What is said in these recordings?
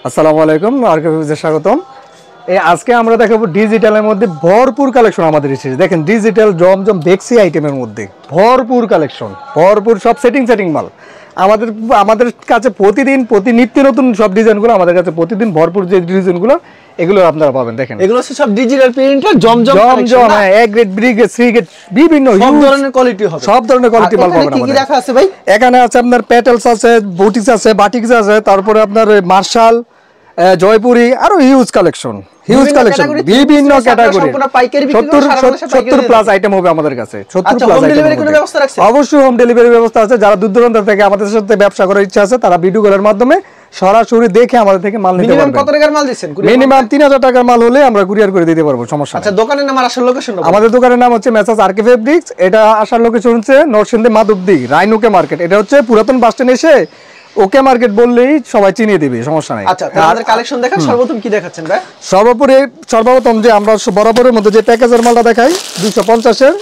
আসসালামু আলাইকুম, আরকেভিউজে স্বাগতম। আজকে আমরা দেখাবো ডিজিটালের মধ্যে ভরপুর কালেকশন আমাদের এসেছে। দেখেন ডিজিটাল জমজম বেক্সি আইটেমের মধ্যে ভরপুর কালেকশন, ভরপুর সব সেটিং মাল। আমাদের কাছে প্রতি নিত্য নতুন সব ডিজাইনগুলো আমাদের কাছে প্রতিদিন ভরপুর যে ডিজাইনগুলো এগুলো আপনারা পাবেন। দেখেন এগুলো সব ডিজিটাল প্রিন্টার জমজম হ্যাঁ, A grade, B grade, C grade, বিভিন্ন সব ধরনের কোয়ালিটি হবে, সব ধরনের কোয়ালিটি মাল পাবেন। কি কি রাখা আছে ভাই? এখানে আছে আপনার প্যাটেলস আছে, বুটিক্স আছে, বাটিক্স আছে, তারপরে আপনার মার্শাল, জয়পুরি, আরো হিউজ কালেকশন বিভিন্ন ক্যাটাগরি 70 প্লাস আইটেম হবে আমাদের কাছে। 70 প্লাস আইটেম অবশ্যই হোম ডেলিভারি ব্যবস্থা আছে। যারা দূর দূরান্ত থেকে আমাদের সাথে ব্যবসা করার ইচ্ছা আছে তারা ভিডিও কলের মাধ্যমে সরাসরি দেখে আমাদের থেকে মাল নিতে পারবেন। কত টাকার মাল দিচ্ছেন? মিনিমাম 3000 টাকার মাল হলে আমরা কুরিয়ার করে দিতে পারবো, সমস্যা নেই। আচ্ছা, দোকানের নাম আর আসার লোকেশন? আমাদের দোকানের নাম হচ্ছে মেসাজ আরকে ফেব্রিক্স। এটা আসার লোকেশন হচ্ছে নরসিংদী মাধবদী রাইনুকে মার্কেট। এটা হচ্ছে পুরাতন বাস স্ট্যান্ড এসে ওকে মার্কেট বললেই সবাই চিনিয়ে দিবে, সমস্যা নাই। আচ্ছা, আমাদের কালেকশন দেখান। সর্বপ্রথম কি দেখাচ্ছেন ভাই? সর্বপ্রথম যে আমরা বরাবরের মধ্যে যে প্যাকেজের মালটা দেখাই 250-এর,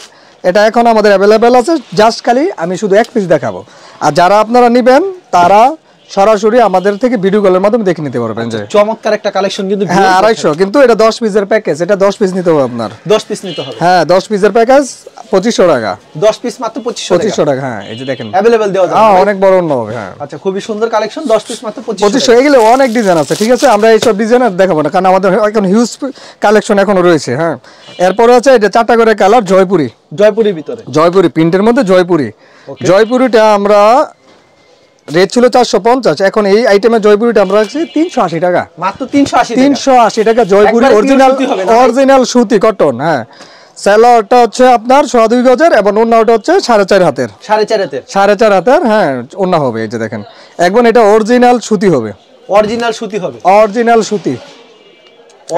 এটা এখন আমাদের অ্যাভেলেবেল আছে। জাস্ট খালি আমি শুধু এক পিস দেখাবো, আর যারা আপনারা নেবেন তারা সরাসরি আমাদের থেকে ভিডিও কলের মাধ্যমে দেখে নিতে পারবেন। যে চমৎকার একটা কালেকশন, কিন্তু হ্যাঁ 250, কিন্তু এটা 10 পিসের প্যাকেজ। এটা 10 পিস নিতে হবে আপনার, 10 পিস নিতে হবে। হ্যাঁ 10 পিসের প্যাকেজ 2500 টাকা। 10 পিস মাত্র 2500 টাকা। হ্যাঁ এই যে দেখেন अवेलेबल দেওয়া যাবে। হ্যাঁ অনেক বড় অন্য হবে। হ্যাঁ আচ্ছা, খুবই সুন্দর কালেকশন। 10 পিস মাত্র 2500। এগুলো অনেক ডিজাইন আছে, ঠিক আছে। আমরা এই সব ডিজাইন আর দেখাবো না, কারণ আমাদের এখন হিউজ কালেকশন এখনো রয়েছে। হ্যাঁ এরপরে আছে এটা 4টা করে কালার জয়পুরির ভিতরে, জয়পুরি প্রিন্টের মধ্যে জয়পুরিটা আমরা রেট ছিল 450, এখন এই আইটেমের জয়পুরিটা আমরা রাখছি 380 টাকা মাত্র। 380 টাকা জয়পুরি অরিজিনাল সুতি কটন। হ্যাঁ সেলরটা হচ্ছে আপনার 2.5 গজের এবং ওন্নাটা হচ্ছে 4.5 হাতের। 4.5 হাতের হ্যাঁ ওন্না হবে। এই যে দেখেন একবার এটা অরিজিনাল সুতি হবে,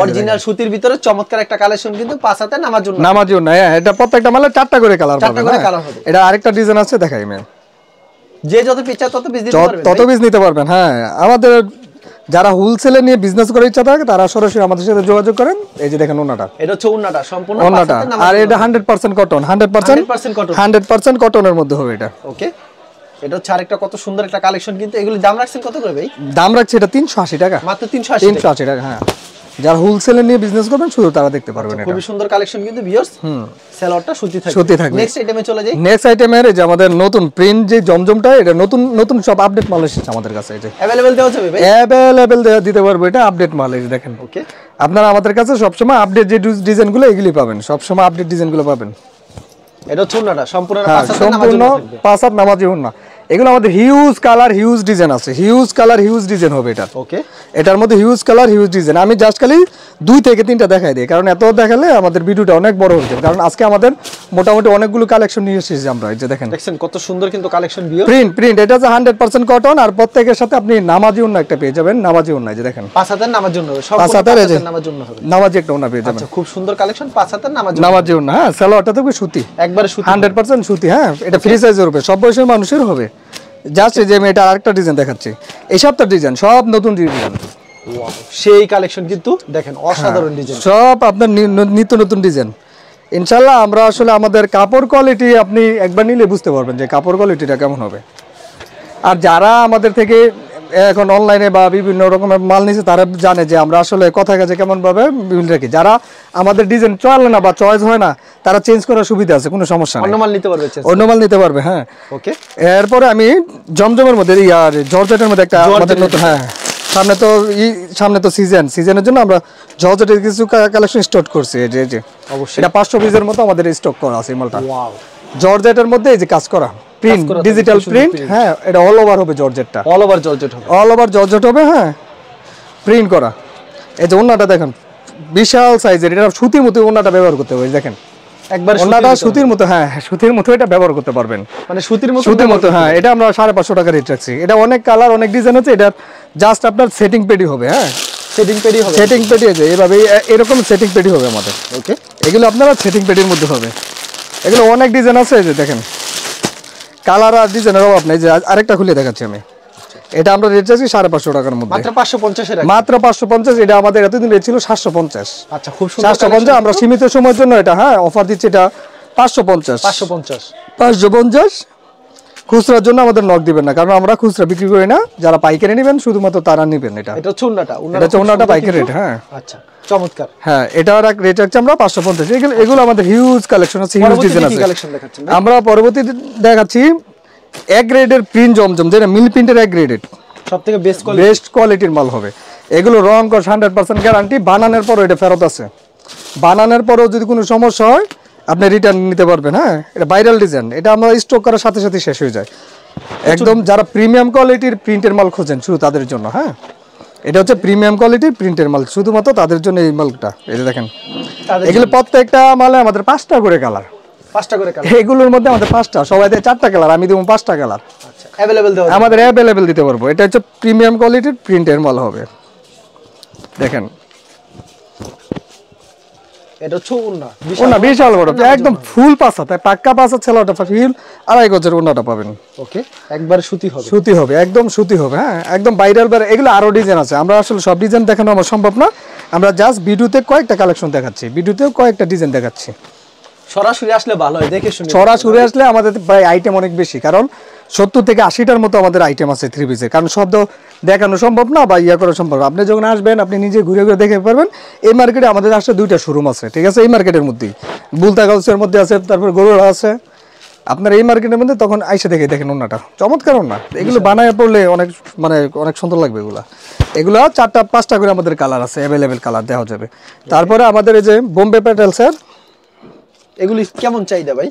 অরিজিনাল সুতির ভিতরে চমৎকার একটা কালেকশন, কিন্তু 5 হাতে নামার জন্য। হ্যাঁ এটা প্রত্যেকটা মালে 4টা করে কালার পাবেন। এটা আরেকটা ডিজাইন আছে, দেখাই আমি। যে যত পিস চায় তত পিস নিতে পারবেন। হ্যাঁ আমাদের যারা হোলসেলে নিয়ে বিজনেস করার ইচ্ছা থাকে তারা সরাসরি আমাদের সাথে যোগাযোগ করেন। এই যে দেখেন ওন্নাটা, এটা হচ্ছে ওন্নাটা সম্পূর্ণ ওন্নাটা, আর এটা 100% কটন, 100% কটনের মধ্যে হবে এটা। ওকে, এটা হচ্ছে আরেকটা কত সুন্দর একটা কালেকশন, কিন্তু এগুলি দাম রাখছেন কত করে ভাই? দাম রাখছি এটা 380 টাকা, মাত্র 380 টাকা। হ্যাঁ যারা হোলসেলে নিয়ে বিজনেস করবেন শুধু তারা দেখতে পারবেন। এটা খুবই সুন্দর কালেকশন, কিন্তু ভিউয়ার্স সেলরটা সুতি থাকবে। নেক্সট আইটেমে চলে যাই। নেক্সট আইটেমের এই যে আমাদের নতুন প্রিন্ট যে জমজমটা, এটা নতুন সব আপডেট মাল এসেছে আমাদের কাছে। এই যে अवेलेबल দেওয়া যাবে ভাই? अवेलेबल দিতে পারবো, এটা আপডেট মাল। এই দেখেন ওকে, আপনারা আমাদের কাছে সব সময় আপডেট যে ডিজাইনগুলো এগুলি পাবেন, সব সময় আপডেট ডিজাইনগুলো পাবেন। এটা হচ্ছে ওন্নাটা সম্পূর্ণ 5 হাত নামাজি ওন্না। এগুলো আমাদের হিউজ কালার হিউজ ডিজাইন আছে, হিউজ ডিজাইন হবে এটা। ওকে, এটার মধ্যে হিউজ কালার হিউজ ডিজাইন। আমি জাস্ট খালি 2 থেকে 3টা দেখাই দিই, কারণ এত দেখালে আমাদের ভিডিওটা অনেক বড় হয়ে যাবে। কারণ আজকে আমাদের মোটামুটি অনেকগুলো কালেকশন নিয়ে এসেছি আমরা। এই যে দেখেন কত সুন্দর কিন্তু কালেকশন ভিউ। প্রিন্ট এটা হচ্ছে 100% কটন, আর প্রত্যেকের সাথে আপনি নামাজি ওন্না একটা পেয়ে যাবেন। নামাজি ওন্না এই যে দেখেন 5 হাতের নামার জন্য হবে, সব 5 হাতের নামার জন্য হবে। নামাজি একটা ওন্না পেয়ে যাবেন। আচ্ছা, খুব সুন্দর কালেকশন, 5 হাতের নামাজি ওন্না। হ্যাঁ সালোয়ারটা থাকবে সুতি, একবারে সুতি, 100% সুতি। হ্যাঁ এটা ফ্রি সাইজের হবে, সব বয়সের মানুষের হবে। জাস্ট যে আমি এটা আরেকটা ডিজাইন দেখাচ্ছি, এই সবটা ডিজাইন সব নতুন ডিজাইন। ওয়াও, সেই কালেকশন কিন্তু দেখেন, অসাধারণ ডিজাইন, সব আপনার নিত্য নতুন ডিজাইন। ইনশাআল্লাহ আমরা আসলে আমাদের কাপড় কোয়ালিটি আপনি একবার নিলে বুঝতে পারবেন যে কাপড় কোয়ালিটিটা কেমন হবে। আর যারা আমাদের থেকে এখন অনলাইনে বা বিভিন্ন রকমের মাল নিচ্ছে তারা জানে যে আমরা আসলে কথা কাছে কেমন ভাবে মিল রাখি। যারা আমাদের ডিজাইন চলে না বা চয়েস হয় না তারা চেঞ্জ করার সুবিধা আছে, কোনো সমস্যা নেই, অন্য মাল নিতে পারবে। হ্যাঁ ওকে, এরপরে আমি জমজমের মধ্যে আর জর্জেটের মধ্যে একটা আমাদের নতুন, হ্যাঁ সামনে তো সিজনের জন্য আমরা জর্জেটের কিছু কালেকশন স্টক করছি। এই যে অবশ্যই এটা 500 পিসের মতো আমাদের স্টক করা আছে মালটা। ওয়াও, জর্জেটের মধ্যে এই যে কাজ করা প্রিন্ট, ডিজিটাল প্রিন্ট। হ্যাঁ এটা অল ওভার হবে, জর্জেটটা অল ওভার জর্জেট হবে। হ্যাঁ প্রিন্ট করা। এই যে ওন্নাটা দেখেন বিশাল সাইজের, এটা সুতির মতো ওন্নাটা ব্যবহার করতে হবে। দেখেন একবার ওন্নাটা সুতির মতো, হ্যাঁ সুতির মতো এটা ব্যবহার করতে পারবেন, মানে সুতির মতো। হ্যাঁ এটা আমরা 550 টাকা রেট রাখছি। এটা অনেক কালার অনেক ডিজাইন আছে। এটা জাস্ট আপনার সেটিং পেডি হবে। হ্যাঁ সেটিং পেডি আছে এইভাবে, এরকম সেটিং পেডি হবে আমাদের। ওকে, এগুলো আপনারা সেটিং পেডির মধ্যে হবে। এগুলো অনেক ডিজাইন আছে। এই যে দেখেন কালার আর ডিজাইনের অভাব নেই। যে আরেকটা খুলে দেখাচ্ছি আমি, এটা আমরা রেট চাইছি 550 টাকার মধ্যে, মাত্র 550। এটা আমাদের এতদিন রেট ছিল 750। আচ্ছা, খুব সুন্দর 750, আমরা সীমিত সময়ের জন্য এটা হ্যাঁ অফার দিচ্ছি। এটা 550 খুচরার জন্য আমাদের নক দিবেন না, কারণ আমরা খুচরা বিক্রি করি না, যারা পাইকারি নেবেন শুধুমাত্র তারা নেবেন। এটা হচ্ছে ওন্নাটা, এটা হচ্ছে ওন্নাটা পাইকারি রেট। হ্যাঁ আচ্ছা চমৎকার। হ্যাঁ এটার এক রেট হচ্ছে আমরা 550। এগুলো আমাদের হিউজ কালেকশন আছে, হিউজ ডিজাইন আছে। আমরা পরবর্তী দেখাচ্ছি এক গ্রেডের প্রিন্ট জমজম, যেটা মিল প্রিন্টের এক গ্রেডেড, সবথেকে বেস্ট কোয়ালিটির মাল হবে। এগুলো রং কস 100% গ্যারান্টি। বানানোর পরও এটা ফেরত আছে, বানানোর পরেও যদি কোনো সমস্যা হয় আপনি রিটার্ন নিতে পারবেন। হ্যাঁ এটা ভাইরাল ডিজাইন, এটা আমরা স্টক করার সাথে সাথে শেষ হয়ে যায় একদম। যারা প্রিমিয়াম কোয়ালিটির প্রিন্টের মাল খোঁজেন শুধু তাদের জন্য। হ্যাঁ এটা হচ্ছে প্রিমিয়াম কোয়ালিটির প্রিন্টের মাল, শুধুমাত্র তাদের জন্য এই মালটা। এই যে দেখেন এগুলো প্রত্যেকটা মালে আমাদের 5টা করে কালার, 5টা করে কালার। এগুলোর মধ্যে আমাদের 5টা, সবাই দেয় 4টা কালার, আমি দেবো 5টা কালার। আচ্ছা अवेलेबल দেওয়া আমাদের अवेलेबल দিতে পারবো। এটা হচ্ছে প্রিমিয়াম কোয়ালিটির প্রিন্টের মাল হবে। দেখেন এটা হচ্ছে ওন্না, বিশাল বড়, একদম ফুল পাঁচা, তাই পাক্কা পাঁচা ছেলেটা ফিল 2.5 গজের ওন্নাটা পাবেন। ওকে একবারে সুতি হবে, সুতি হবে, একদম সুতি হবে। হ্যাঁ একদম ভাইরাল। এগুলো আরো ডিজাইন আছে, আমরা আসলে সব ডিজাইন দেখানো আমার সম্ভব না, আমরা জাস্ট ভিডিওতে কয়েকটা কালেকশন দেখাচ্ছি, ভিডিওতেও কয়েকটা ডিজাইন দেখাচ্ছি। সরাসরি আসলে ভালো হয়, দেখে শুনে সরাসরি আসলে আমাদের ভাই আইটেম অনেক বেশি, কারণ 70 থেকে 80টার মতো আমাদের আইটেম আছে থ্রি পিসের, কারণ শব্দ দেখানো সম্ভব না বা ইয়া করা সম্ভব। আপনি যখন আসবেন আপনি নিজে ঘুরে ঘুরে দেখে পারবেন। এই মার্কেটে আমাদের আসলে 2টা শোরুম আছে, ঠিক আছে, এই মার্কেটের মধ্যেই বুলতা গাউসের মধ্যে আছে, তারপর গরুড়া আছে। আপনার এই মার্কেটের মধ্যে তখন আইসা দেখে দেখেন ওন্নাটা চমৎকার ওন্না। এগুলো বানায় পড়লে অনেক অনেক সুন্দর লাগবে। এগুলো 4টা 5টা করে আমাদের কালার আছে, অ্যাভেলেবেল কালার দেওয়া যাবে। তারপরে আমাদের এই যে বোম্বে প্যাটেলসের, এগুলি কেমন চাহিদা ভাই?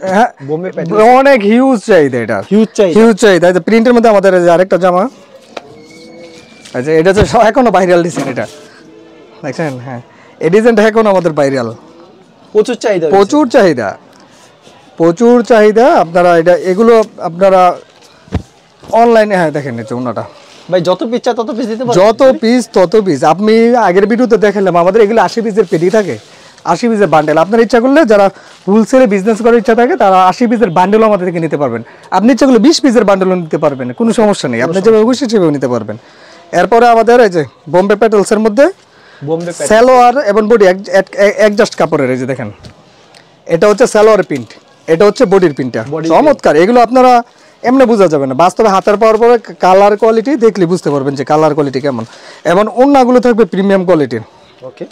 বোম্বে প্যাটেল অনেক হিউজ চাহিদা, এটা হিউজ চাহিদা। এই যে প্রিন্টের মধ্যে আমাদের এই যে আরেকটা জামা, এই যে এটা হচ্ছে এখনো ভাইরাল ডিজাইন, এটা দেখছেন? হ্যাঁ এই ডিজাইনটা এখনো আমাদের ভাইরাল, প্রচুর চাহিদা, প্রচুর চাহিদা, প্রচুর চাহিদা। আপনারা এটা এগুলো আপনারা অনলাইনে, হ্যাঁ দেখেন এই যে ওন্নাটা ভাই যত পিস চাই তত পিস দিতে পারবেন, যত পিস তত পিস। আপনি আগের ভিডিওতে দেখালাম আমাদের এগুলো 80 পিসের পেটি থাকে, 80 পিসের বান্ডেল। আপনার ইচ্ছা করলে যারা হোলসেলে বিজনেস করার ইচ্ছা থাকে তারা 80 পিসের বান্ডেলও আমাদের থেকে নিতে পারবেন। আপনি ইচ্ছা করলে 20 পিসের বান্ডেলও নিতে পারবেন, কোনো সমস্যা নেই, আপনি যেভাবে খুশি সেভাবে নিতে পারবেন। এরপরে আমাদের এই যে বোম্বে প্যাটেলসের মধ্যে বোম্বে প্যাটেল সালোয়ার এবং বডি অ্যাডজাস্ট কাপড়ের, এই যে দেখেন এটা হচ্ছে সালোয়ার প্রিন্ট, এটা হচ্ছে বডির প্রিন্টটা, চমৎকার। এগুলো আপনারা এমনি বোঝা যাবে না, বাস্তবে হাতের পাওয়ার পরে কালার কোয়ালিটি দেখলে বুঝতে পারবেন যে কালার কোয়ালিটি কেমন। এবং ওন্নাগুলো থাকবে প্রিমিয়াম কোয়ালিটির। ওকে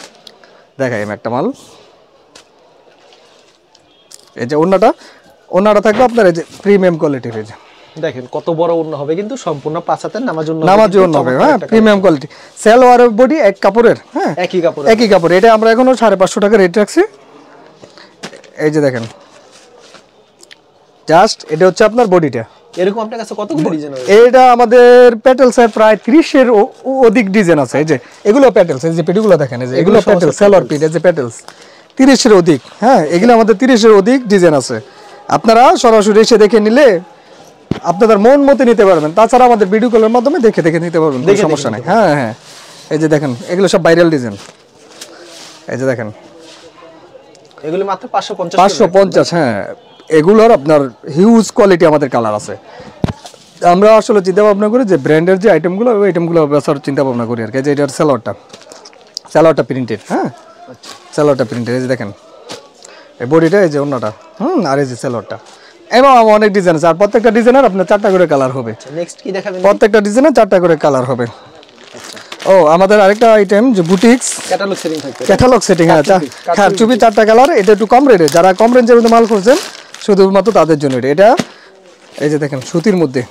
দেখাই আমি একটা মাল, এই যে ওন্নাটা থাকবে আপনার এই যে প্রিমিয়াম কোয়ালিটির। এই যে দেখেন কত বড় ওন্না হবে, কিন্তু সম্পূর্ণ 5 হাতের নামাজ জন্য হবে। হ্যাঁ প্রিমিয়াম কোয়ালিটি, সালোয়ার বডি এক কাপড়ের, হ্যাঁ একই কাপড়। এটা আমরা এখনো 550 টাকা রেট রাখছি। এই যে দেখেন জাস্ট এটা হচ্ছে আপনার বডিটা। এরকম আপনার কাছে কতগুলো ডিজাইন আছে? এটা আমাদের প্যাটেলসে প্রায় 30 এর অধিক ডিজাইন আছে। এই যে এগুলো প্যাটেলস, এই যে পেটিগুলো দেখেন, এই যে এগুলো প্যাটেলস, সালোয়ার পিট, এই যে প্যাটেলস 30 এর অধিক। হ্যাঁ এগুলো আমাদের 30 এর অধিক ডিজাইন আছে। আপনারা সরাসরি এসে দেখে নিলে আপনাদের মন মতো নিতে পারবেন, তাছাড়া আমাদের ভিডিও কলের মাধ্যমে দেখে দেখে নিতে পারবেন, কোনো সমস্যা নেই। হ্যাঁ হ্যাঁ এই যে দেখেন এগুলো সব ভাইরাল ডিজাইন। এই যে দেখেন এগুলো মাত্র 550। হ্যাঁ এগুলোর আপনার হিউজ কোয়ালিটি আমাদের কালার আছে। আমরা আসলে চিন্তা ভাবনা করি যে ব্র্যান্ডের যে আইটেমগুলো, ওই আইটেমগুলো বেচার চিন্তা ভাবনা করি আর কি। যে এটার সালোয়ারটা প্রিন্টেড, হ্যাঁ সালোয়ারটা প্রিন্টেড। এই যে দেখেন এই বডিটা, এই যে ওন্নাটা, আর এই যে সালোয়ারটা, এবং অনেক ডিজাইন আছে। আর প্রত্যেকটা ডিজাইনের আপনার 4টা করে কালার হবে। নেক্সট কি দেখাবেন? প্রত্যেকটা ডিজাইনের 4টা করে কালার হবে। ও আমাদের আরেকটা আইটেম যে বুটিক্স ক্যাটালগ সেটিং থাকবে, ক্যাটালগ সেটিং। হ্যাঁ চুপি 4টা কালার, এটা একটু কম রেটে, যারা কম রেঞ্জের মধ্যে মাল করছেন শুধুমাত্র তাদের জন্য এটা। এই যে দেখেন সুতির মধ্যে,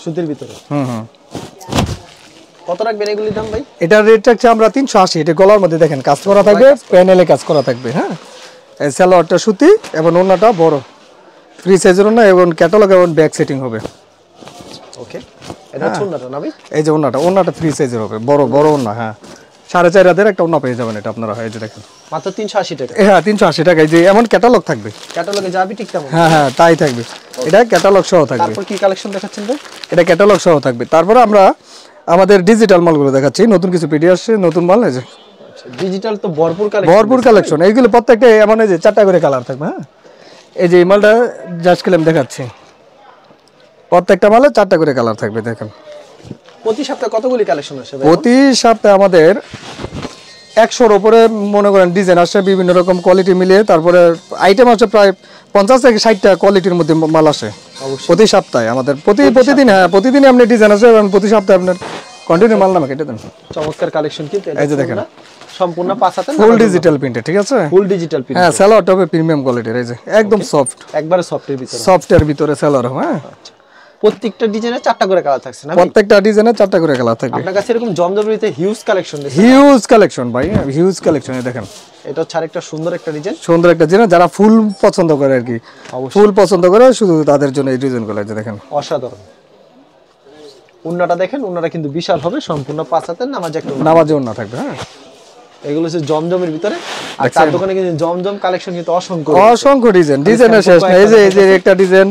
সুতির ভিতরে। কত রাখবেন এগুলির দাম ভাই? এটার রেট রাখছি আমরা 380। এটা গলার মধ্যে দেখেন কাজ করা থাকবে, প্যানেলে কাজ করা থাকবে। হ্যাঁ এই সালোয়ারটা সুতি এবং ওন্নাটা বড় ফ্রি সাইজের ওন্না, এবং ক্যাটালগ এবং ব্যাক সেটিং হবে। ওকে এটা ওন্নাটা না ভাই? এই যে ওন্নাটা ফ্রি সাইজের হবে, বড় ওন্না। হ্যাঁ 4.5 হাতের একটা ওন্না পেয়ে যাবেন এটা আপনারা। এই যে দেখেন মাত্র 380 টাকা। হ্যাঁ 380 টাকা। এই যে এমন ক্যাটালগ থাকবে, ক্যাটালগে যাবে ঠিক তেমন। হ্যাঁ হ্যাঁ তাই থাকবে, এটা ক্যাটালগ সহ থাকবে। তারপর কি কালেকশন দেখাচ্ছেন ভাই? এটা ক্যাটালগ সহ থাকবে। তারপরে আমরা আমাদের ডিজিটাল মালগুলো দেখাচ্ছি, নতুন কিছু পিডি আসছে, নতুন মাল। এই যে ডিজিটাল তো ভরপুর কালেকশন। এইগুলো প্রত্যেকটা এমন এই যে 4টা করে কালার থাকবে। হ্যাঁ এই যে এই মালটা জাস্ট ক্লেম দেখাচ্ছি, প্রত্যেকটা মালে 4টা করে কালার থাকবে। দেখেন প্রতি সপ্তাহে কতগুলি কালেকশন আসে ভাই? প্রতি সপ্তাহে আমাদের 100-র উপরে মনে করেন ডিজাইন আসে, বিভিন্ন রকম কোয়ালিটি মিলিয়ে। তারপরে আইটেম আছে প্রায় 50 থেকে 60টা কোয়ালিটির মধ্যে মাল আসে। প্রতি সপ্তাহে আমাদের প্রতিদিন, হ্যাঁ প্রতিদিন আপনি ডিজাইন আছে এবং প্রতি সপ্তাহে আপনার কন্টিনিউ মাল নামে কেটে দেন। চমৎকার কালেকশন কিন্তু এই যে দেখেন সম্পূর্ণ 5 হাতের ফুল ডিজিটাল প্রিন্টে, ঠিক আছে, ফুল ডিজিটাল প্রিন্ট। হ্যাঁ সালোয়ারটা হবে প্রিমিয়াম কোয়ালিটির, এই যে একদম সফট, একবারে সফটের ভিতরে, সফটের ভিতরে সালোয়ার। হ্যাঁ প্রত্যেকটা ডিজাইনে 4টা করে কালার থাকছে না? প্রত্যেকটা ডিজাইনে 4টা করে কালার থাকবে। আপনার কাছে এরকম জমজমের ভিতরে হিউজ কালেকশন আছে, হিউজ কালেকশন ভাই, হিউজ কালেকশন। এই দেখেন এটা হচ্ছে আরেকটা সুন্দর একটা ডিজাইন, সুন্দর একটা ডিজাইন, যারা ফুল পছন্দ করে আর কি, ফুল পছন্দ করে শুধু তাদের জন্য এই ডিজাইনগুলো। এই যে দেখেন অসাধারণ। উন্নাটা দেখেন, উন্নাটা কিন্তু বিশাল হবে, সম্পূর্ণ 5 হাতের নামাজে উন্না থাকবে। হ্যাঁ এগুলো হচ্ছে জমজমের ভিতরে, আর তার দোকানে কিন্তু জমজম কালেকশন কিন্তু অসংখ্য ডিজাইনের শেষ নেই। এই যে একটা ডিজাইন,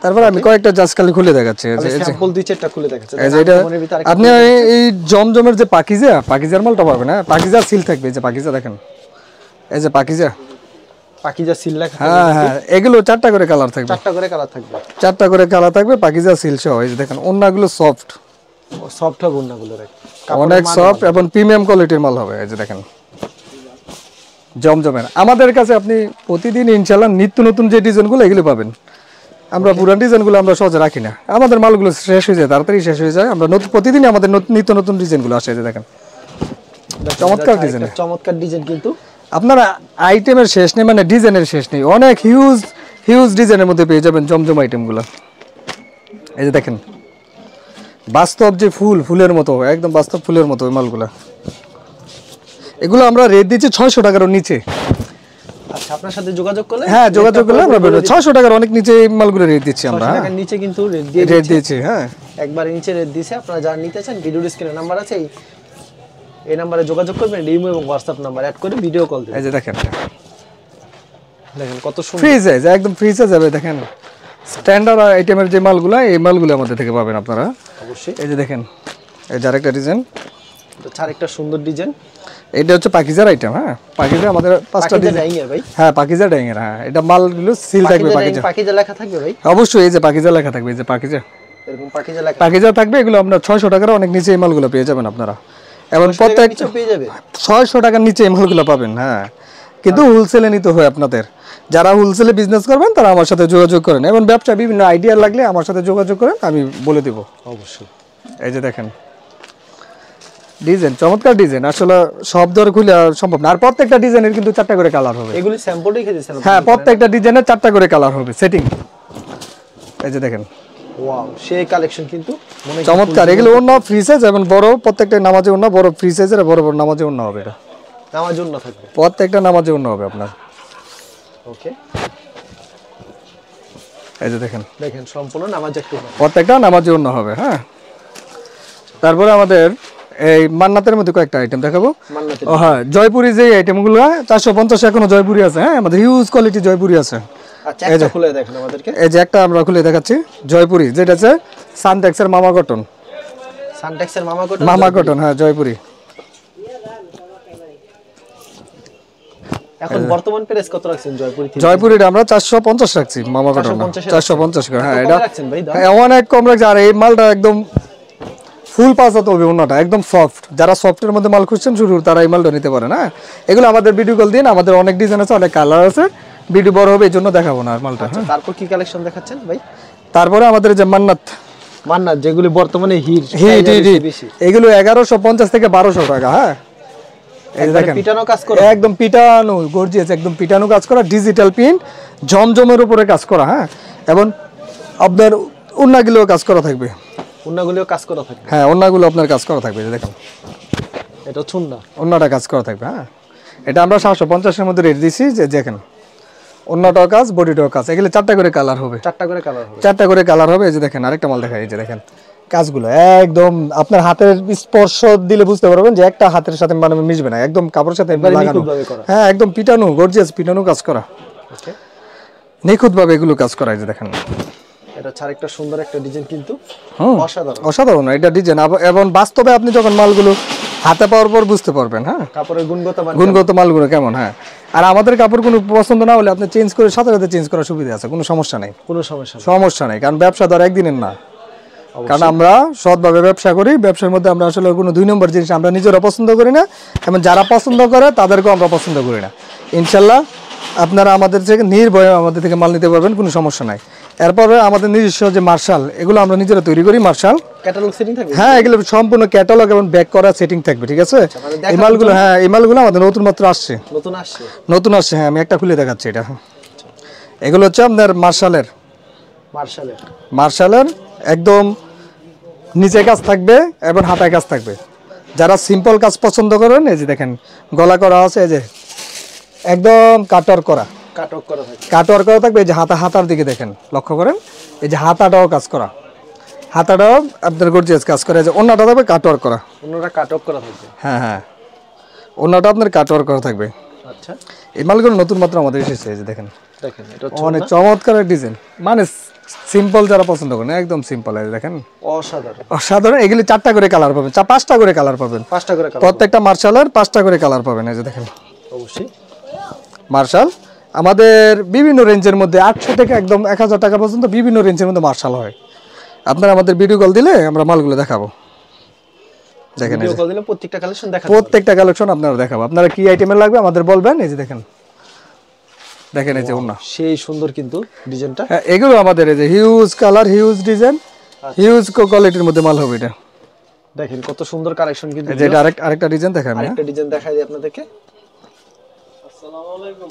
তারপর আমি কয়েকটা জাস্ট খালি খুলে দেখাচ্ছি। এই যে স্যাম্পল 2-4টা খুলে দেখাচ্ছি। আপনি এই জমজমের যে পাকিজার মালটা পাবেন, হ্যাঁ পাকিজার সিল থাকবে। এই যে পাকিজা দেখেন, এই যে পাকিজা সিল লেখা, হ্যাঁ এগুলো 4টা করে কালার থাকবে, 4টা করে কালার থাকবে, 4টা করে কালার থাকবে পাকিজা সিল সহ। এই যে দেখেন ওন্নাগুলো সফট হবে, ওন্নাগুলো অনেক সফট এবং প্রিমিয়াম কোয়ালিটির মাল হবে। এই যে দেখেন জমজমের আমাদের কাছে আপনি প্রতিদিন ইনশাআল্লাহ নিত্য নতুন যে ডিজাইনগুলো এগুলো পাবেন। আমরা পুরান ডিজাইনগুলো আমরা সহজে রাখি না, আমাদের মালগুলো শেষ হয়ে যায়, তাড়াতাড়ি শেষ হয়ে যায়। আমরা প্রতিদিনই আমাদের নিত্য নতুন ডিজাইনগুলো আসে। যে দেখেন চমৎকার ডিজাইন কিন্তু আপনারা আইটেমের শেষ নেই, মানে ডিজাইনের শেষ নেই, অনেক হিউজ ডিজাইনের মধ্যে পেয়ে যাবেন জমজম আইটেমগুলো। এই যে দেখেন বাস্তব যে ফুলের মতো, একদম বাস্তব ফুলের মতো ওই মালগুলা। এগুলো আমরা রেট দিচ্ছি 600 টাকার নিচে। আচ্ছা আপনার সাথে যোগাযোগ করলে, হ্যাঁ যোগাযোগ করলে আমরা 600 টাকার অনেক নিচে এই মালগুলো রেট দিচ্ছি আমরা। 600 টাকার নিচে কিন্তু রেট দিয়েছি, হ্যাঁ একবার নিচে রেট দিয়েছে। আপনারা যারা নিতে চান ভিডিও স্ক্রিনে নাম্বার আছে, এই নম্বরে যোগাযোগ করবেন, ইমো এবং হোয়াটসঅ্যাপ নাম্বার অ্যাড করে ভিডিও কল দিবেন। এই যে দেখেন কত সুন্দর ফ্রিজে একদম ফ্রিজে যাবে। দেখেন স্ট্যান্ডার্ড আইটেমের যে মালগুলো, এই মালগুলো আমাদের থেকে পাবেন আপনারা অবশ্যই। এই যে দেখেন এই যে আরেকটা ডিজাইন, আরেকটা সুন্দর ডিজাইন। এটা হচ্ছে পাকিজার আইটেম। হ্যাঁ পাকিজা আমাদের 5টা ডিজাইন ভাই, হ্যাঁ পাকিজা ডাইংয়ের। হ্যাঁ এটা মালগুলো সিল থাকবে, পাকিজা লেখা থাকবে ভাই, অবশ্যই। এই যে পাকিজা লেখা থাকবে, এই যে এরকম পাকিজা থাকবে। এগুলো আমরা 600 টাকার অনেক নিচে এই মালগুলো পেয়ে যাবেন আপনারা, এবং প্রত্যেক পেয়ে যাবে 600 টাকার নিচে এই মালগুলো পাবেন। হ্যাঁ কিন্তু হোলসেলে নিতে হয় আপনাদের, যারা হোলসেলে বিজনেস করবেন তারা আমার সাথে যোগাযোগ করেন, এবং ব্যবসা বিভিন্ন আইডিয়া লাগলে আমার সাথে যোগাযোগ করেন, আমি বলে দেব অবশ্যই। এই যে দেখেন ডিজাইন, চমৎকার ডিজাইন, আসলে সব ধরে খুলে সম্ভব না। আর প্রত্যেকটা ডিজাইনের কিন্তু 4টা করে কালার হবে। এগুলি স্যাম্পলই খেয়েছেন? হ্যাঁ প্রত্যেকটা ডিজাইনের 4টা করে কালার হবে সেটিং। এই যে দেখেন ওয়াও সেই কালেকশন কিন্তু চমৎকার। এগুলো ওন্না ফ্রি সাইজ এবং বড়, প্রত্যেকটা নামাজে ওন্না বড় ফ্রি সাইজের, বড় নামাজে ওন্না হবে। এটা নামাজে ওন্না থাকবে, প্রত্যেকটা নামাজে ওন্না হবে আপনার। ওকে এই যে দেখেন সম্পূর্ণ নামাজে একটু প্রত্যেকটা নামাজে ওন্না হবে। হ্যাঁ তারপরে আমাদের এই মান্নাতের মধ্যে কয়েকটা আইটেম দেখাবো। ও হ্যাঁ জয়পুরি যে আইটেমগুলো 450 এখনো জয়পুরি আছে। হ্যাঁ আমাদের হিউজ কোয়ালিটি জয়পুরি আছে। আচ্ছা একটা খুলে দেখেন আমাদেরকে। এই যে একটা আমরা খুলে দেখাচ্ছি জয়পুরি, যেটা আছে সানটেক্সের মামা কটন। মামা কটন হ্যাঁ জয়পুরি। এখন বর্তমান প্রাইস কত রাখছেন জয়পুরি? জয়পুরিটা আমরা 450 রাখছি মামা কটন, 450 করে। হ্যাঁ এটা অনেক কম রাখছি। আর এই মালটা একদম ফুল পাঁচ হাত হবে, অন্যটা একদম সফট। যারা সফটের মধ্যে মাল খুঁজছেন শুরু, তারা এই মালটা নিতে পারে না। এগুলো আমাদের ভিডিও কল দিন, আমাদের অনেক ডিজাইন আছে, অনেক কালার আছে, ভিডিও বড় হবে এই জন্য দেখাবো না আর মালটা। তারপর কি কালেকশন দেখাচ্ছেন ভাই? তারপরে আমাদের যে মান্নাত যেগুলি বর্তমানে হিট এগুলো 1150 থেকে 1200 টাকা। হ্যাঁ এই দেখেন পিটানো কাজ করা, একদম পিটানো গর্জিয়াস, একদম পিটানো কাজ করা, ডিজিটাল প্রিন্ট, জমজমের উপরে কাজ করা। হ্যাঁ এবং আপনার ওন্নাগুলোও কাজ করা থাকবে, ওন্নাগুলোও কাজ করা থাকবে। হ্যাঁ ওন্নাগুলো আপনার কাজ করা থাকবে। দেখুন এটা ছুন্না, ওন্নাটা কাজ করা থাকবে। হ্যাঁ এটা আমরা 750 এর মধ্যে রেট দিছি। যে দেখেন ওন্নাটাও কাজ, বডিটাও কাজ। এগুলো 4টা করে কালার হবে, 4টা করে কালার হবে, 4টা করে কালার হবে। এই যে দেখেন আরেকটা মাল দেখাই। এই যে দেখেন কাজগুলো একদম আপনার হাতের স্পর্শ দিলে বুঝতে পারবেন যে একটা হাতের সাথে মানে মিশবে না, একদম কাপড়ের সাথে লাগানো। হ্যাঁ একদম পিটানো গর্জিয়াস, পিটানো কাজ করা, নিখুঁত ভাবে এগুলো কাজ করা। এই যে দেখেন এটা আরেকটা সুন্দর একটা ডিজাইন কিন্তু অসাধারণ এটা ডিজাইন। এবং বাস্তবে আপনি যখন মালগুলো হাতে পাওয়ার পর বুঝতে পারবেন। হ্যাঁ কাপড়ের গুণগত মালগুলো কেমন। হ্যাঁ আর আমাদের কাপড় কোনো পছন্দ না হলে আপনি চেঞ্জ করে সাথে সাথে চেঞ্জ করার সুবিধা আছে, কোনো সমস্যা নেই, সমস্যা নেই। কারণ ব্যবসা ধর একদিনের না, কারণ আমরা সৎভাবে ব্যবসা করি। ব্যবসার মধ্যে আমরা আসলে কোনো 2 নম্বর জিনিস আমরা নিজেরা পছন্দ করি না, এবং যারা পছন্দ করে তাদেরকেও আমরা পছন্দ করি না। ইনশাল্লাহ আপনারা আমাদের থেকে নির্ভয়ে আমাদের থেকে মাল নিতে পারবেন, কোনো সমস্যা নাই। এরপরে আমাদের নিজস্ব যে মার্শাল, এগুলো আমরা নিজেরা তৈরি করি মার্শাল। ক্যাটালগ সেটিং থাকবে? হ্যাঁ, এগুলো সম্পূর্ণ ক্যাটালগ এবং ব্যাক করা সেটিং থাকবে, ঠিক আছে। এই মালগুলো, হ্যাঁ এই মালগুলো আমাদের নতুন মাত্র আসছে। নতুন আসছে, হ্যাঁ আমি একটা খুলে দেখাচ্ছি এটা। এগুলো হচ্ছে আপনার মার্শালের একদম নিচে কাজ থাকবে এবং হাতায় কাজ থাকবে। যারা সিম্পল কাজ পছন্দ করেন, এই যে দেখেন গলা করা আছে, এই যে একদম কাটওয়ার্ক করা থাকবে। এই যে হাতার দিকে দেখেন, লক্ষ্য করেন, এই যে হাতাটাও কাজ করা, হাতাটাও আপনার গর্জিয়াস কাজ করে। যে ওন্নাটা থাকবে কাটওয়ার্ক করা, থাকবে। হ্যাঁ ওন্নাটা আপনার কাটওয়ার্ক করা থাকবে। আচ্ছা, এই মালগুলো নতুন মাত্র আমাদের এসেছে। এই যে দেখেন এটা অনেক চমৎকার ডিজাইন, মানে সিম্পল যারা পছন্দ করেন একদম সিম্পল। এই দেখেন অসাধারণ। এগুলি 4টা করে কালার পাবেন, 5টা করে কালার পাবেন, প্রত্যেকটা মার্শালের 5টা করে কালার পাবেন। এই যে দেখেন অবশ্যই মার্শাল আমাদের বিভিন্ন রেঞ্জের মধ্যে 800 থেকে একদম 1000 টাকা পর্যন্ত বিভিন্ন রেঞ্জের মধ্যে মার্শাল হয়। আপনারা আমাদের ভিডিও কল দিলে আমরা মালগুলো দেখাবো। দেখেন প্রত্যেকটা কালেকশন আপনারা দেখাবো। আপনারা কি আইটেমের লাগবে আমাদের বলবেন। এই যে দেখেন এই যে ওন্না সেই সুন্দর কিন্তু ডিজাইনটা। হ্যাঁ, এগুলো আমাদের এই যে huge colour, huge design, huge কোয়ালিটির মধ্যে মাল হবে। এটা দেখেন কত সুন্দর কালেকশন কিন্তু। এটা আরেকটা ডিজাইন দেখাই, আরেকটা ডিজাইন দেখাই দিই আপনাদেরকে। আসসালামু আলাইকুম।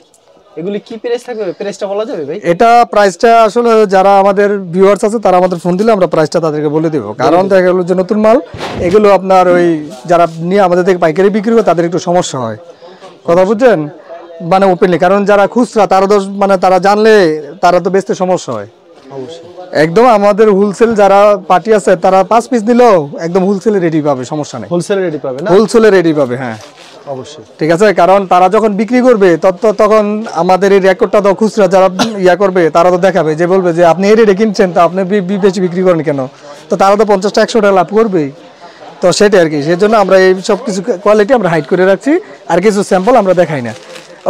এগুলি কি প্রাইস থাকবে? প্রাইসটা বলা যাবে ভাই? এটা প্রাইসটা আসলে যারা আমাদের ভিউয়ার্স আছে তারা আমাদের ফোন দিলে আমরা প্রাইসটা তাদেরকে বলে দেব। কারণ দেখা গেল যে নতুন মাল, এগুলো আপনার ওই যারা নিয়ে আমাদের থেকে পাইকারি বিক্রি করে তাদের একটু সমস্যা হয়, কথা বুঝছেন, মানে ওপেনলি। কারণ যারা খুচরা তারা তো মানে তারা জানলে তারা তো বেচতে সমস্যা হয়। অবশ্যই একদম আমাদের হোলসেল যারা পার্টি আছে তারা 5 পিস নিলেও একদম হোলসেলে রেডি পাবে, সমস্যা নেই। হোলসেলে রেডি পাবে না? হোলসেলে রেডি পাবে, হ্যাঁ অবশ্যই, ঠিক আছে। কারণ তারা যখন বিক্রি করবে তখন আমাদের এই রেকর্ডটা তো খুচরা যারা ইয়া করবে তারা তো দেখাবে, যে বলবে যে আপনি এই রেটে কিনছেন তো আপনি বেশি বিক্রি করেন কেন, তো তারা তো 50-100 টাকা লাভ করবেই। তো সেটাই আর কি, সেজন্য আমরা এই সব কিছু কোয়ালিটি আমরা হাইড করে রাখছি, আর কিছু স্যাম্পল আমরা দেখাই না।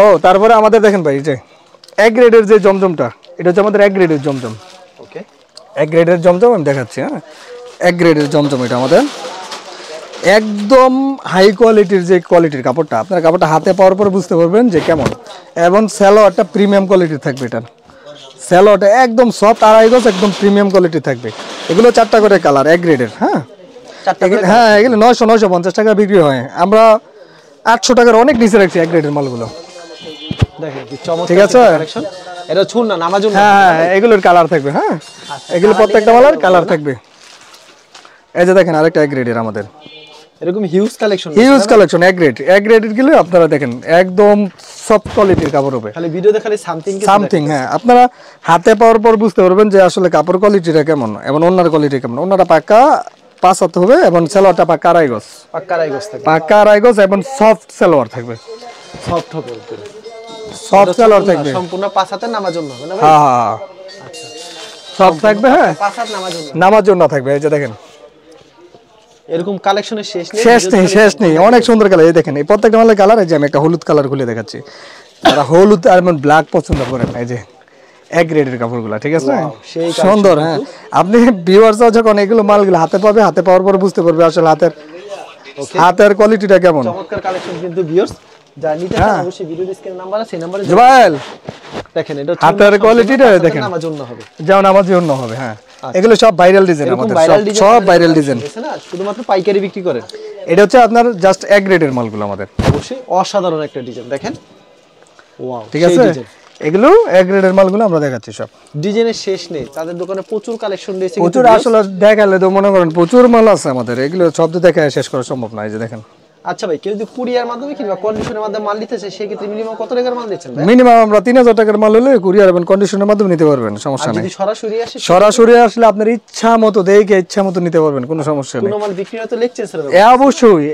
ও তারপরে আমাদের দেখেন ভাই, যে এক গ্রেডের যে জমজমটা, এটা হচ্ছে আমাদের এক গ্রেডের জমজম। ওকে, এক গ্রেডের জমজম আমি দেখাচ্ছি। হ্যাঁ, এক গ্রেডের জমজম এটা আমাদের একদম হাই কোয়ালিটির যে কোয়ালিটির কাপড়টা, আপনার কাপড়টা হাতে পাওয়ার পরে বুঝতে পারবেন যে কেমন। এবং স্যালোয়ারটা প্রিমিয়াম কোয়ালিটির থাকবে। এটার স্যালোয়ারটা একদম সফট, আড়াই গজ, একদম প্রিমিয়াম কোয়ালিটির থাকবে। এগুলো 4টা করে কালার, এক গ্রেডের। হ্যাঁ হ্যাঁ, এগুলো 900-950 টাকা বিক্রি হয়, আমরা 800 টাকার অনেক নিচে রাখছি এক গ্রেডের মালগুলো। ঠিক আছে, এটা ছুন না নামার জন্য। হ্যাঁ, এগুলোর কালার থাকবে। হ্যাঁ, এগুলো প্রত্যেকটা মালের কালার থাকবে। এই যে দেখেন আরেকটা এক গ্রেডের আমাদের এরকম হিউজ কালেকশন এক গ্রেডের গেলে আপনারা দেখেন একদম সফট কোয়ালিটির কাপড় হবে। খালি ভিডিও দেখালে সামথিং হ্যাঁ, আপনারা হাতে পাওয়ার পর বুঝতে পারবেন যে আসলে কাপড় কোয়ালিটিটা কেমন এবং ওন্নার কোয়ালিটি কেমন। ওন্নাটা পাক্কা 5 হাত হবে এবং সালোয়ারটা পাক্কা আড়াই গজ এবং সফট সালোয়ার থাকবে, সফট হবে, সফট সালোয়ার থাকবে, সম্পূর্ণ 5 হাতের নামার জন্য হবে না ভাই? হ্যাঁ আচ্ছা, সফট থাকবে। হ্যাঁ, 5 হাত নামার জন্য থাকবে। এই যে দেখেন এরকম কালেকশনের শেষ নেই, অনেক সুন্দর কালার। এই দেখেন এই প্রত্যেকটা মালের কালার। এই যে আমি একটা হলুদ কালার খুলে দেখাচ্ছি, যারা হলুদ আর ব্ল্যাক পছন্দ করেন, এই যে এক গ্রেডের কাপড়গুলো, ঠিক আছে, সুন্দর। হ্যাঁ, আপনি ভিউয়ার্স যখন এগুলো মালগুলো হাতে পাবে, হাতে পাওয়ার পর বুঝতে পারবে আসলে হাতের কোয়ালিটিটা কেমন। চমৎকার কালেকশন কিন্তু ভিউয়ার্স, যা নিতে চান অবশ্যই ভিডিও স্ক্রিনে নাম্বার আছে, সেই নম্বরে জুবাইল দেখেন। এটা হাতের কোয়ালিটিটা দেখেন, নামার জন্য হবে, যেমন আমার জন্য হবে। হ্যাঁ, এগুলো সব ভাইরাল ডিজাইন আমাদের, সব ভাইরাল ডিজাইন। শুধুমাত্র পাইকারি বিক্রি করেন? এটা হচ্ছে আপনার জাস্ট এক গ্রেডের মালগুলো আমাদের। অবশ্যই অসাধারণ একটা ডিজাইন দেখেন, ওয়াও, ঠিক আছে। এগুলো এক গ্রেডের মালগুলো আমরা দেখাচ্ছি, সব ডিজাইনের শেষ নেই। তাদের দোকানে প্রচুর কালেকশন রয়েছে, প্রচুর। আসলে দেখালে তো মনে করেন প্রচুর মাল আছে আমাদের, এগুলো সব তো দেখা শেষ করা সম্ভব না। এই যে দেখেন। আচ্ছা ভাই, কেউ যদি কুরিয়ার মাধ্যমে কিংবা কন্ডিশনের মাধ্যমে মাল নিতে চায়, সেক্ষেত্রে মিনিমাম কত টাকার মাল দিচ্ছেন? মিনিমাম আমরা 3000 টাকার মাল হলে কুরিয়ার এবং কন্ডিশনের মাধ্যমে নিতে পারবেন, সমস্যা নেই। যদি সরাসরি আসলে আপনার ইচ্ছা মতো দেখে ইচ্ছা মতো নিতে পারবেন, কোনো সমস্যা নেই। কোনো মাল বিক্রি হয়তো লেকচার স্যার অবশ্যই,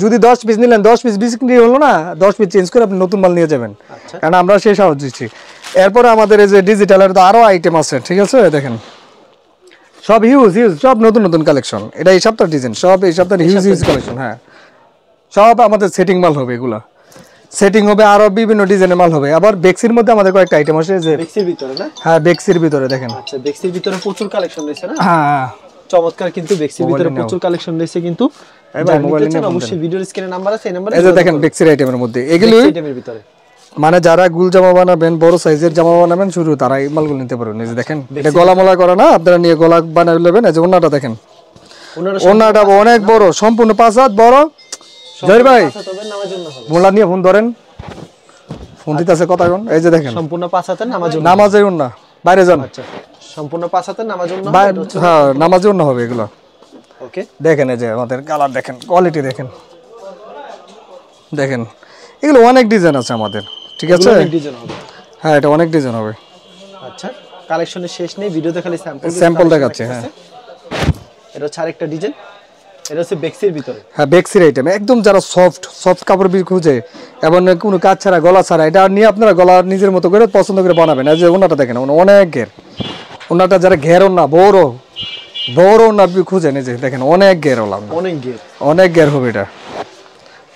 যদি 10 পিস নিলেন, 10 পিস বিক্রি হলো না, 10 পিস চেঞ্জ করে আপনি নতুন মাল নিয়ে যাবেন, কারণ আমরা সেই সাহস দিচ্ছি। এরপরে আমাদের এই যে ডিজিটালের তো আরো আইটেম আছে, ঠিক আছে। দেখেন সব হিউজ, সব নতুন কালেকশন। এটা এই সপ্তাহের ডিজাইন, সব এই সপ্তাহের হিউজ কালেকশন। হ্যাঁ, সব আমাদের সেটিং মাল হবে, এগুলা সেটিং হবে, আরো বিভিন্ন ডিজাইনের মাল হবে। আবার বেক্সির মধ্যে আমাদের কয়েকটা আইটেম আছে, যে বেক্সির ভিতরে না? হ্যাঁ, বেক্সির ভিতরে দেখেন। আচ্ছা, বেক্সির ভিতরে প্রচুর কালেকশন রয়েছে না? হ্যাঁ, চমৎকার কিন্তু বেক্সির ভিতরে প্রচুর কালেকশন রয়েছে কিন্তু। অবশ্যই ভিডিওর স্ক্রিনে নাম্বার আছে, এই নম্বরে। এই যে দেখেন বেক্সির আইটেমের মধ্যে এগুলো আইটেমের ভিতরে মানে যারা গুল জামা বানাবেন, বড় সাইজের জামা বানাবেন শুরু, তারা এই মালগুলো নিতে পারবেন। এই যে দেখেন, এটা গলা মলা করা না, আপনারা নিয়ে গলা বানাই নেবেন। এই যে ওন্নাটা দেখেন, ওন্নাটা অনেক বড়, সম্পূর্ণ 5 হাত বড়। জয় ভাই মোলা নিয়ে ফোন ধরেন, ফোন দিতেছে কথা কোন। এই যে দেখেন সম্পূর্ণ 5 হাতের নামাজের নামাজের ওন্না, বাইরে যান। আচ্ছা, সম্পূর্ণ 5 হাতের নামাজের ওন্না। হ্যাঁ, নামাজের ওন্না হবে এগুলো। ওকে, দেখেন এই যে আমাদের কালার দেখেন, কোয়ালিটি দেখেন, দেখেন এগুলো অনেক ডিজাইন আছে আমাদের, ঠিক আছে? অনেক ডিজাইন হবে। হ্যাঁ, এটা অনেক ডিজাইন হবে। আচ্ছা, কালেকশনের শেষ নেই, ভিডিওতে খালি স্যাম্পল দেখাচ্ছে। হ্যাঁ, এটা হচ্ছে আরেকটা ডিজাইন, এটা হচ্ছে বেক্সির ভিতরে। হ্যাঁ, বেক্সির আইটেম একদম, যারা সফট কাপড় খুঁজে এবং কোনো কাজ ছাড়া, গলা ছাড়া, এটা নিয়ে আপনারা গলা নিজের মতো করে পছন্দ করে বানাবেন। এই যে ওনাটা দেখেন, অনেক ঘের, ওনাটা যারা ঘের ওনা বড় ওনা খুঁজেন, এই যে দেখেন অনেক ঘের ওলা, অনেক ঘের হবে এটা।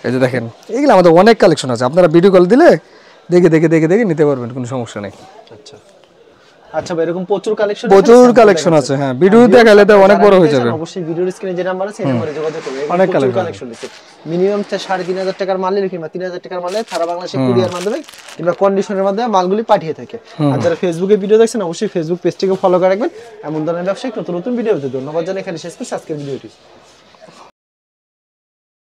এই যে দেখেন, এগুলো আমাদের অনেক কালেকশন আছে, আপনারা ভিডিও কল দিলে দেখে নিতে পারবেন, কোনো সমস্যা নেই। আচ্ছা আচ্ছা ভাই, এরকম প্রচুর কালেকশন আছে। হ্যাঁ, ভিডিও দেখালে তো অনেক বড় হয়ে যাবে। অবশ্যই ভিডিওর স্ক্রিনে যে নাম্বার আছে, এই নম্বরে যোগাযোগ করবেন। অনেক কালেকশন আছে, মিনিমাম 3,500 টাকার মাল নিলে কিংবা 3,000 টাকার মালে সারা বাংলাদেশে কুরিয়ার মাধ্যমে কিংবা কন্ডিশনের মাধ্যমে মালগুলি পাঠিয়ে থাকে। আর যারা ফেসবুকে ভিডিও দেখছেন, অবশ্যই ফেসবুক পেজটিকে ফলো করে রাখবেন। এমন ধরনের ব্যবসায়িক নতুন ভিডিও পেতে ধন্যবাদ জানাই। এখানে শেষ করছি আজকের ভিডিওটি।